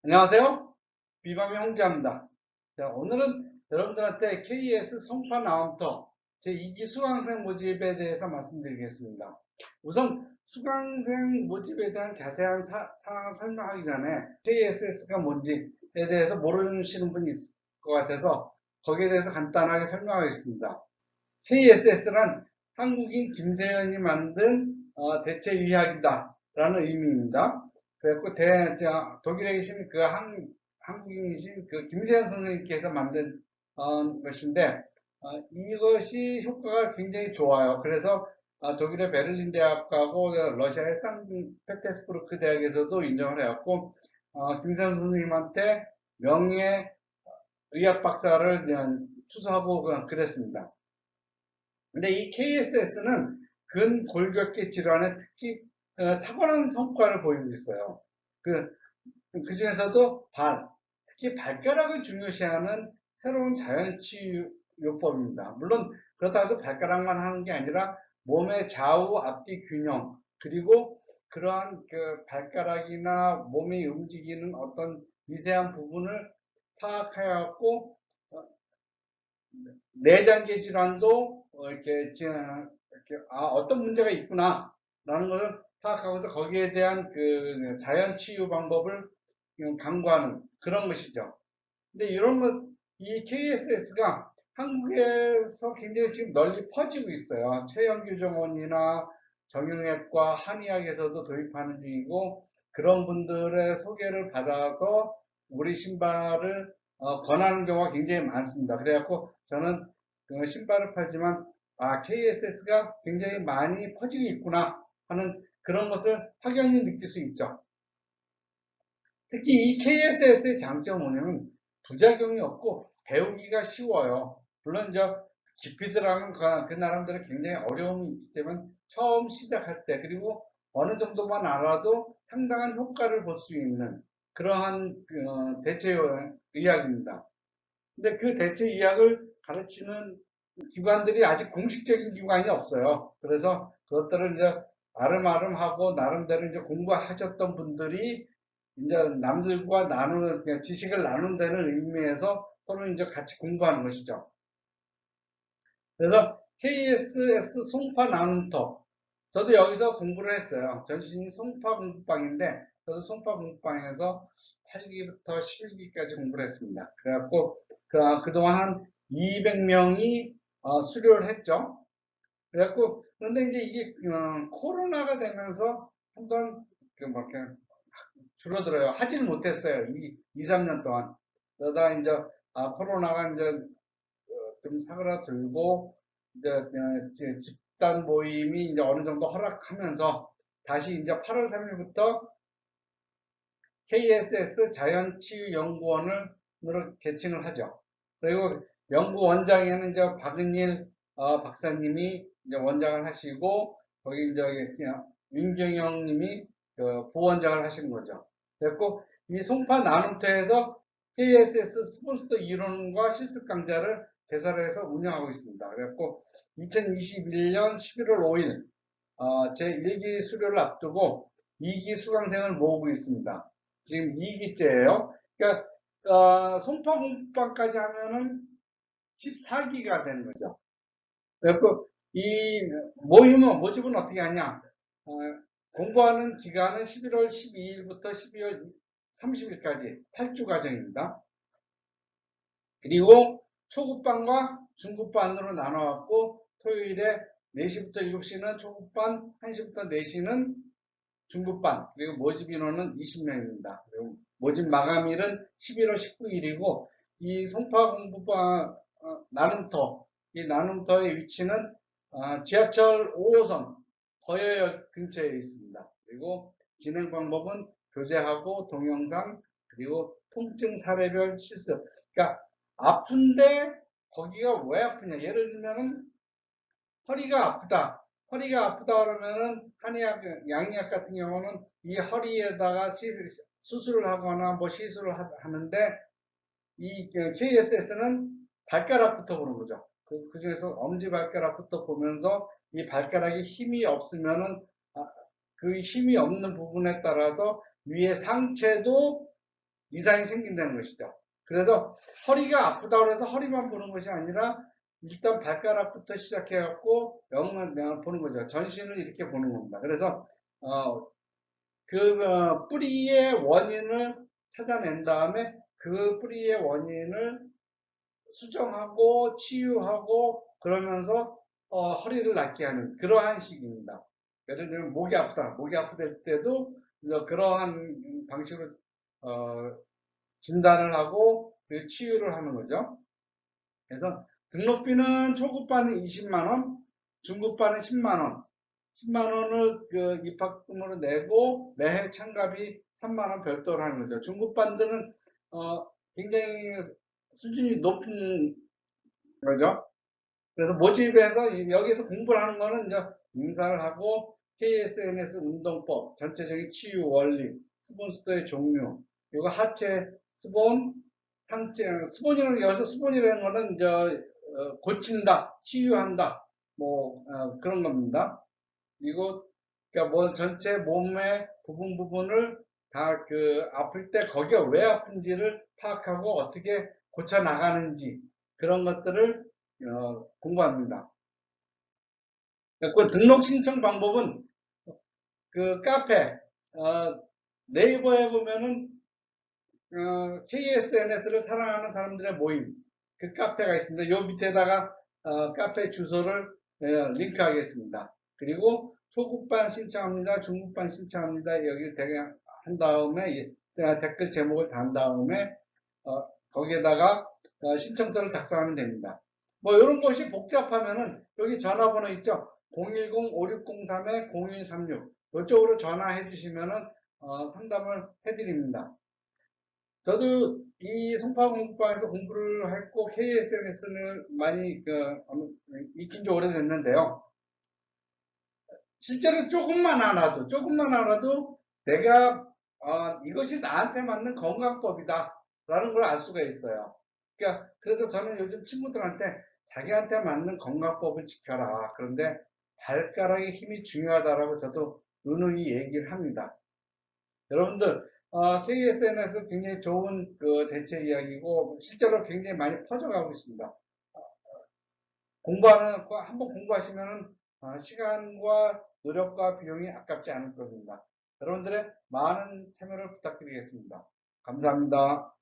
안녕하세요. 비밤의 홍자입니다. 자, 오늘은 여러분들한테 KS 송파나움터 제2기 수강생 모집에 대해서 말씀드리겠습니다. 우선 수강생 모집에 대한 자세한 사항을 설명하기 전에 KSS가 뭔지에 대해서 모르시는 분이 있을 것 같아서 거기에 대해서 간단하게 설명하겠습니다. KSS란 한국인 김세연이 만든 대체의학이다 라는 의미입니다. 그래갖고 독일에 계신 한국인이신 그 김세연 선생님께서 만든 것인데 이것이 효과가 굉장히 좋아요. 그래서 독일의 베를린 대학하고 러시아의 상트페테르부르크 대학에서도 인정을 해왔고 김세연 선생님한테 명예 의학 박사를 추수하고 그랬습니다. 근데 이 KSS는 근골격계 질환에 특히 탁월한 성과를 보이고 있어요. 그 중에서도 특히 발가락을 중요시하는 새로운 자연치유요법입니다. 물론 그렇다고 해서 발가락만 하는 게 아니라 몸의 좌우 앞뒤 균형, 그리고 그러한 그 발가락이나 몸이 움직이는 어떤 미세한 부분을 파악하여갖고 내장계 질환도 어떤 문제가 있구나라는 것을 파악하고서 거기에 대한 그 자연 치유 방법을 강구하는 그런 것이죠. 근데 이 KSS가 한국에서 굉장히 지금 널리 퍼지고 있어요. 최영규 정원이나 정형외과, 한의학에서도 도입하는 중이고, 그런 분들의 소개를 받아서 우리 신발을 권하는 경우가 굉장히 많습니다. 그래갖고 저는 그 신발을 팔지만 KSS가 굉장히 많이 퍼지고 있구나 하는 그런 것을 확연히 느낄 수 있죠. 특히 이 KSS의 장점은 뭐냐면 부작용이 없고 배우기가 쉬워요. 물론 깊이 들어가면 그 나름대로 굉장히 어려움이 있기 때문에 처음 시작할 때 그리고 어느 정도만 알아도 상당한 효과를 볼 수 있는 그러한 대체 의학입니다. 근데 그 대체 의학을 가르치는 기관들이 아직 공식적인 기관이 없어요. 그래서 그것들을 이제 아름아름하고 나름대로 이제 공부하셨던 분들이 이제 남들과 나누는 지식을 나눈다는 의미에서 서로 이제 같이 공부하는 것이죠. 그래서 KSS 송파 나눔터 저도 여기서 공부를 했어요. 전신이 송파 공부방인데 저도 송파 공부방에서 8기부터 11기까지 공부를 했습니다. 그래갖고 그동안 한 200명이 수료를 했죠. 그래갖고 그런데 이제 이게 코로나가 되면서 한번 뭐 이렇게 줄어들어요. 하지는 못했어요. 3년 동안. 그러다 이제 코로나가 이제 좀 사그라들고 이제 집단 모임이 이제 어느 정도 허락하면서 다시 이제 8월 3일부터 KSS 자연치유연구원을 개칭을 하죠. 그리고 연구원장에는 이제 박은일 박사님이 이제 원장을 하시고 거기 이제 윤경영님이 부원장을 하시는 거죠. 그래서 이 송파 나눔터에서 KSS 스폰서도 이론과 실습 강좌를 개설해서 운영하고 있습니다. 그래서 2021년 11월 5일 제1기 수료를 앞두고 2기 수강생을 모으고 있습니다. 지금 2기째예요. 그러니까 송파 공부방까지 하면은 14기가 되는 거죠. 그래서 이 모집은 어떻게 하냐? 공부하는 기간은 11월 12일부터 12월 30일까지 8주 과정입니다. 그리고 초급반과 중급반으로 나눠갖고 토요일에 4시부터 7시는 초급반, 1시부터 4시는 중급반, 그리고 모집 인원은 20명입니다. 그리고 모집 마감일은 11월 19일이고 이 송파 공부반 나눔터, 이 나눔터의 위치는 지하철 5호선 거여역 근처에 있습니다. 그리고 진행 방법은 교재하고 동영상 그리고 통증 사례별 실습. 그러니까 아픈데 거기가 왜 아프냐? 예를 들면은 허리가 아프다. 허리가 아프다 그러면은 한의학, 양의학 같은 경우는 이 허리에다가 수술을 하거나 뭐 시술을 하는데 이 KSS는 발가락부터 보는 거죠. 그 중에서 엄지발가락부터 보면서 이 발가락이 힘이 없으면은 그 힘이 없는 부분에 따라서 위에 상체도 이상이 생긴다는 것이죠. 그래서 허리가 아프다고 해서 허리만 보는 것이 아니라 일단 발가락부터 시작해갖고 영을 보는 거죠. 전신을 이렇게 보는 겁니다. 그래서 뿌리의 원인을 찾아낸 다음에 그 뿌리의 원인을 수정하고 치유하고 그러면서 허리를 낫게 하는 그러한 식입니다. 예를 들면 목이 아프다. 목이 아프될 때도 그러한 방식으로 진단을 하고 치유를 하는 거죠. 그래서 등록비는 초급반은 20만 원, 중급반은 10만 원, 10만 원을 그 입학금으로 내고 매해 참가비 3만 원 별도로 하는 거죠. 중급반들은 굉장히 수준이 높은 거죠. 그래서 모집에서 여기서 공부를 하는 거는 이제 인사를 하고 KSNS 운동법, 전체적인 치유 원리, 스폰스터의 종류, 이거 하체 스폰, 상체 스폰이라는 여기서 스폰이라는 거는 이제 고친다, 치유한다, 뭐 그런 겁니다. 그리고 그러니까 뭐 전체 몸의 부분을 다 그 아플 때 거기가 왜 아픈지를 파악하고 어떻게 고쳐 나가는지 그런 것들을 공부합니다. 그 등록 신청 방법은 그 카페 네이버에 보면은 KSNS를 사랑하는 사람들의 모임 그 카페가 있습니다. 요 밑에다가 카페 주소를 링크하겠습니다. 그리고 초급반 신청합니다. 중급반 신청합니다. 여기 대게 한 다음에 댓글 제목을 단 다음에 거기에다가 신청서를 작성하면 됩니다. 뭐 이런 것이 복잡하면은 여기 전화번호 있죠? 010-5603-0136 이쪽으로 전화해 주시면은 상담을 해드립니다. 저도 이 송파 공부방에서 공부를 했고 KSNS를 많이 익힌 지 오래됐는데요. 실제로 조금만 알아도 내가 이것이 나한테 맞는 건강법이다 라는 걸 알 수가 있어요. 그러니까 그래서 저는 요즘 친구들한테 자기한테 맞는 건강법을 지켜라. 그런데 발가락의 힘이 중요하다라고 저도 누누이 얘기를 합니다. 여러분들 KSNS 굉장히 좋은 그 대체 이야기고 실제로 굉장히 많이 퍼져가고 있습니다. 한번 공부하시면은 시간과 노력과 비용이 아깝지 않을 겁니다. 여러분들의 많은 참여를 부탁드리겠습니다. 감사합니다.